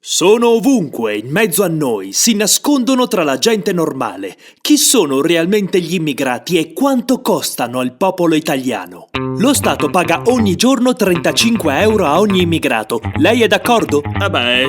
Sono ovunque, in mezzo a noi, si nascondono tra la gente normale. Chi sono realmente gli immigrati e quanto costano al popolo italiano? Lo Stato paga ogni giorno 35 euro a ogni immigrato. Lei è d'accordo?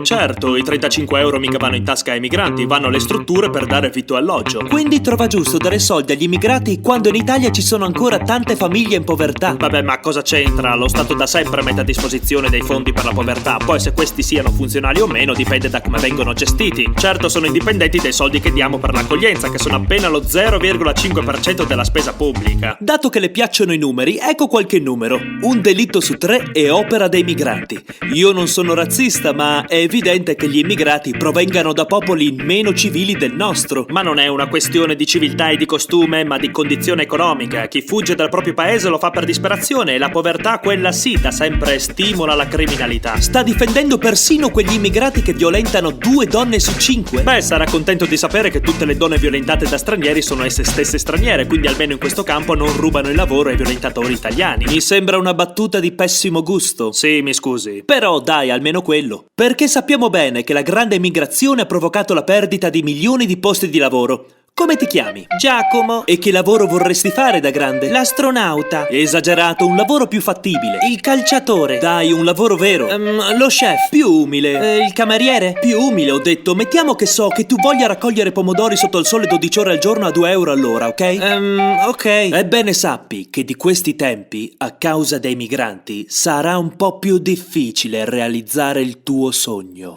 Certo, i 35 euro mica vanno in tasca ai migranti, vanno alle strutture per dare vitto e alloggio. Quindi trova giusto dare soldi agli immigrati quando in Italia ci sono ancora tante famiglie in povertà. Ma cosa c'entra? Lo Stato da sempre mette a disposizione dei fondi per la povertà, poi se questi siano funzionali o meno dipende da come vengono gestiti. Certo sono indipendenti dai soldi che diamo per l'accoglienza, che sono appena lo 0,5% della spesa pubblica. Dato che le piacciono i numeri, ecco qualche numero. Un delitto su 3 è opera dei migranti. Io non sono razzista, ma è evidente che gli immigrati provengano da popoli meno civili del nostro. Ma non è una questione di civiltà e di costume, ma di condizione economica. Chi fugge dal proprio paese lo fa per disperazione e la povertà, quella sì, da sempre stimola la criminalità. Sta difendendo persino quegli immigrati che violentano 2 donne su 5. Sarà contento di sapere che tutte le donne violentate da stranieri sono esse stesse straniere, quindi almeno in questo campo non rubano il lavoro ai violentatori italiani. Mi sembra una battuta di pessimo gusto. Sì, mi scusi. Però dai, almeno quello. Perché sappiamo bene che la grande migrazione ha provocato la perdita di milioni di posti di lavoro. Come ti chiami? Giacomo. E che lavoro vorresti fare da grande? L'astronauta. Esagerato, un lavoro più fattibile. Il calciatore. Dai, un lavoro vero. Lo chef. Più umile. Il cameriere? Più umile, ho detto. Mettiamo che tu voglia raccogliere pomodori sotto il sole 12 ore al giorno a 2 euro all'ora, ok? Ok. Ebbene sappi che di questi tempi, a causa dei migranti, sarà un po' più difficile realizzare il tuo sogno.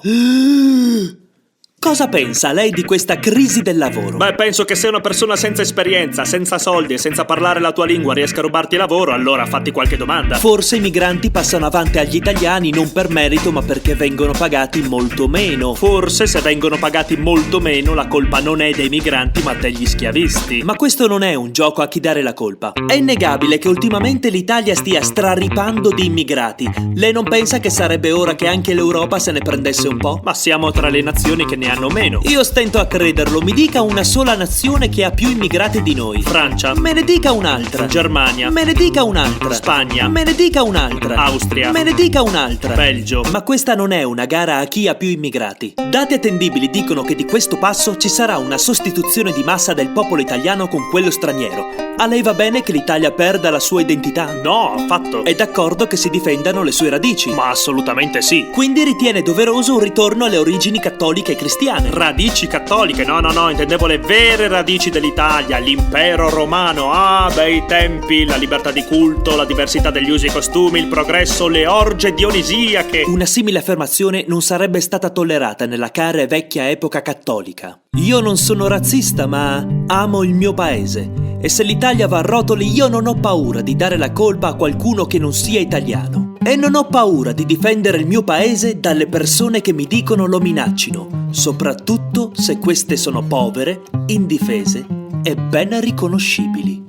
Cosa pensa lei di questa crisi del lavoro? Penso che se una persona senza esperienza, senza soldi e senza parlare la tua lingua riesca a rubarti il lavoro, allora fatti qualche domanda. Forse i migranti passano avanti agli italiani non per merito, ma perché vengono pagati molto meno. Forse se vengono pagati molto meno, la colpa non è dei migranti, ma degli schiavisti. Ma questo non è un gioco a chi dare la colpa. È innegabile che ultimamente l'Italia stia straripando di immigrati. Lei non pensa che sarebbe ora che anche l'Europa se ne prendesse un po'? Ma siamo tra le nazioni che ne hanno meno. Io stento a crederlo. Mi dica una sola nazione che ha più immigrati di noi. Francia. Me ne dica un'altra. Germania. Me ne dica un'altra. Spagna. Me ne dica un'altra. Austria. Me ne dica un'altra. Belgio. Ma questa non è una gara a chi ha più immigrati. Dati attendibili dicono che di questo passo ci sarà una sostituzione di massa del popolo italiano con quello straniero. A lei va bene che l'Italia perda la sua identità? No, affatto. È d'accordo che si difendano le sue radici? Ma assolutamente sì. Quindi ritiene doveroso un ritorno alle origini cattoliche e cristiane? Radici cattoliche? No, intendevo le vere radici dell'Italia, l'impero romano. Ah, bei tempi, la libertà di culto, la diversità degli usi e costumi, il progresso, le orge dionisiache. Una simile affermazione non sarebbe stata tollerata nella cara e vecchia epoca cattolica. Io non sono razzista, ma amo il mio paese. E se l'Italia va a rotoli, io non ho paura di dare la colpa a qualcuno che non sia italiano. E non ho paura di difendere il mio paese dalle persone che mi dicono lo minaccino, soprattutto se queste sono povere, indifese e ben riconoscibili.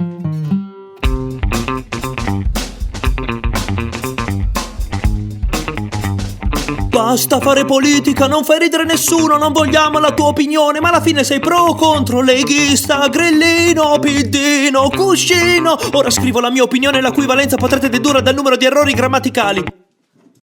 Basta fare politica, non fai ridere nessuno, non vogliamo la tua opinione, ma alla fine sei pro o contro, leghista, grillino, piddino, cuscino. Ora scrivo la mia opinione la cui valenza potrete dedurre dal numero di errori grammaticali.